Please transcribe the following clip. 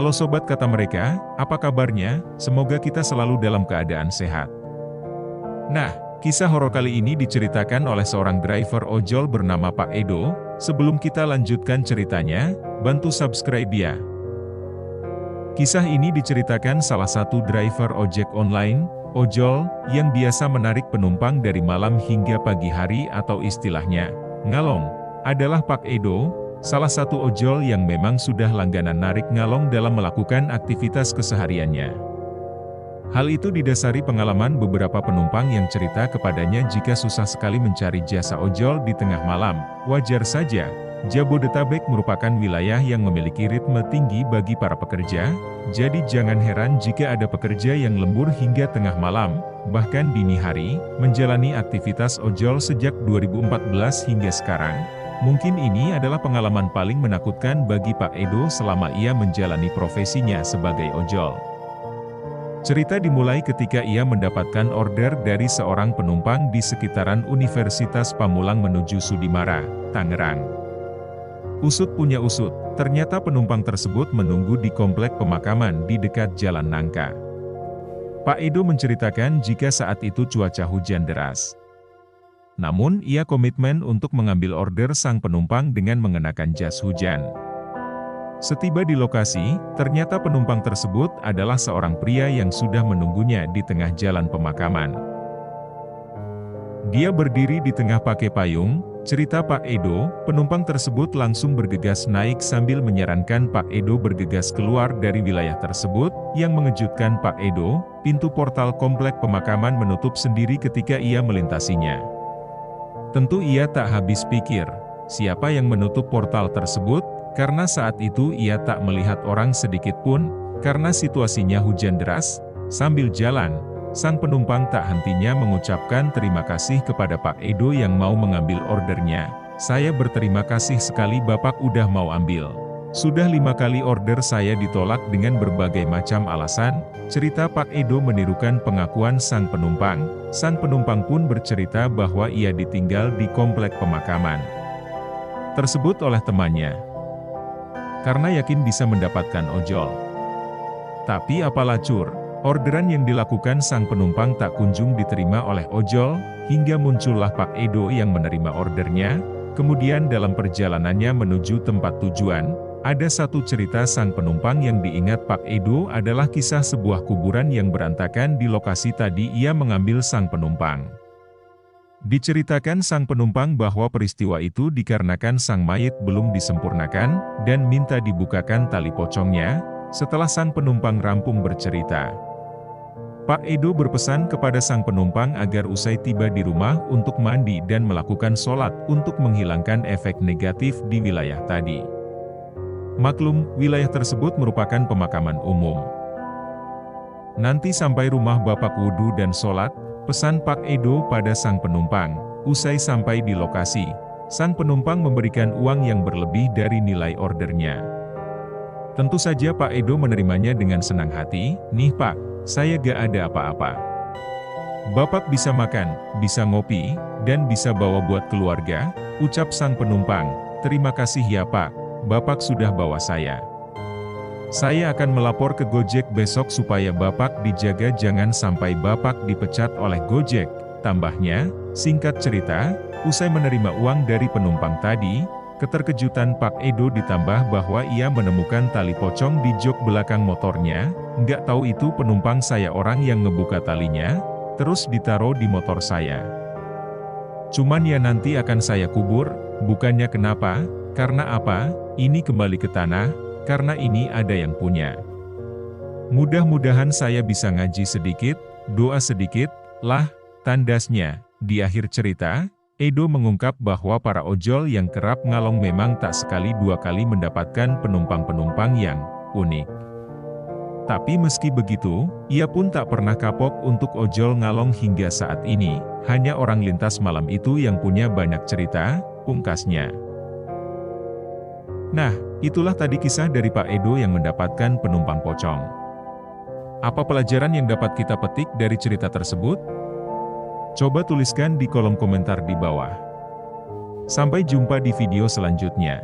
Halo sobat, kata mereka, apa kabarnya? Semoga kita selalu dalam keadaan sehat. Nah, kisah horor kali ini diceritakan oleh seorang driver ojol bernama Pak Edo. Sebelum kita lanjutkan ceritanya, bantu subscribe ya. Kisah ini diceritakan salah satu driver ojek online, ojol, yang biasa menarik penumpang dari malam hingga pagi hari atau istilahnya, ngalong, adalah Pak Edo, salah satu ojol yang memang sudah langganan narik ngalong dalam melakukan aktivitas kesehariannya. Hal itu didasari pengalaman beberapa penumpang yang cerita kepadanya jika susah sekali mencari jasa ojol di tengah malam. Wajar saja, Jabodetabek merupakan wilayah yang memiliki ritme tinggi bagi para pekerja, jadi jangan heran jika ada pekerja yang lembur hingga tengah malam, bahkan dini hari, menjalani aktivitas ojol sejak 2014 hingga sekarang. Mungkin ini adalah pengalaman paling menakutkan bagi Pak Edo selama ia menjalani profesinya sebagai ojol. Cerita dimulai ketika ia mendapatkan order dari seorang penumpang di sekitaran Universitas Pamulang menuju Sudimara, Tangerang. Usut punya usut, ternyata penumpang tersebut menunggu di komplek pemakaman di dekat Jalan Nangka. Pak Edo menceritakan jika saat itu cuaca hujan deras. Namun ia komitmen untuk mengambil order sang penumpang dengan mengenakan jas hujan. Setiba di lokasi, ternyata penumpang tersebut adalah seorang pria yang sudah menunggunya di tengah jalan pemakaman. Dia berdiri di tengah pakai payung, cerita Pak Edo. Penumpang tersebut langsung bergegas naik sambil menyarankan Pak Edo bergegas keluar dari wilayah tersebut. Yang mengejutkan Pak Edo, pintu portal komplek pemakaman menutup sendiri ketika ia melintasinya. Tentu ia tak habis pikir, siapa yang menutup portal tersebut? Karena saat itu ia tak melihat orang sedikit pun, karena situasinya hujan deras. Sambil jalan, sang penumpang tak hentinya mengucapkan terima kasih kepada Pak Edo yang mau mengambil ordernya. Saya berterima kasih sekali Bapak udah mau ambil. Sudah 5 kali order saya ditolak dengan berbagai macam alasan, cerita Pak Edo menirukan pengakuan sang penumpang. Sang penumpang pun bercerita bahwa ia ditinggal di komplek pemakaman tersebut oleh temannya, karena yakin bisa mendapatkan ojol. Tapi apalah cur, orderan yang dilakukan sang penumpang tak kunjung diterima oleh ojol, hingga muncullah Pak Edo yang menerima ordernya. Kemudian dalam perjalanannya menuju tempat tujuan, ada satu cerita sang penumpang yang diingat Pak Edo adalah kisah sebuah kuburan yang berantakan di lokasi tadi ia mengambil sang penumpang. Diceritakan sang penumpang bahwa peristiwa itu dikarenakan sang mayit belum disempurnakan, dan minta dibukakan tali pocongnya. Setelah sang penumpang rampung bercerita, Pak Edo berpesan kepada sang penumpang agar usai tiba di rumah untuk mandi dan melakukan sholat untuk menghilangkan efek negatif di wilayah tadi. Maklum, wilayah tersebut merupakan pemakaman umum. Nanti sampai rumah Bapak wudhu dan sholat, pesan Pak Edo pada sang penumpang. Usai sampai di lokasi, sang penumpang memberikan uang yang berlebih dari nilai ordernya. Tentu saja Pak Edo menerimanya dengan senang hati. Nih Pak, saya gak ada apa-apa. Bapak bisa makan, bisa ngopi, dan bisa bawa buat keluarga, ucap sang penumpang. Terima kasih ya Pak, Bapak sudah bawa saya. Saya akan melapor ke Gojek besok supaya Bapak dijaga jangan sampai Bapak dipecat oleh Gojek, tambahnya. Singkat cerita, usai menerima uang dari penumpang tadi, keterkejutan Pak Edo ditambah bahwa ia menemukan tali pocong di jok belakang motornya. Nggak tahu itu penumpang saya orang yang ngebuka talinya, terus ditaruh di motor saya. Cuman ya nanti akan saya kubur, bukannya kenapa, karena apa, ini kembali ke tanah, karena ini ada yang punya. Mudah-mudahan saya bisa ngaji sedikit, doa sedikit, lah, tandasnya. Di akhir cerita, Edo mengungkap bahwa para ojol yang kerap ngalong memang tak sekali dua kali mendapatkan penumpang-penumpang yang unik. Tapi meski begitu, ia pun tak pernah kapok untuk ojol ngalong hingga saat ini. Hanya orang lintas malam itu yang punya banyak cerita, pungkasnya. Nah, itulah tadi kisah dari Pak Edo yang mendapatkan penumpang pocong. Apa pelajaran yang dapat kita petik dari cerita tersebut? Coba tuliskan di kolom komentar di bawah. Sampai jumpa di video selanjutnya.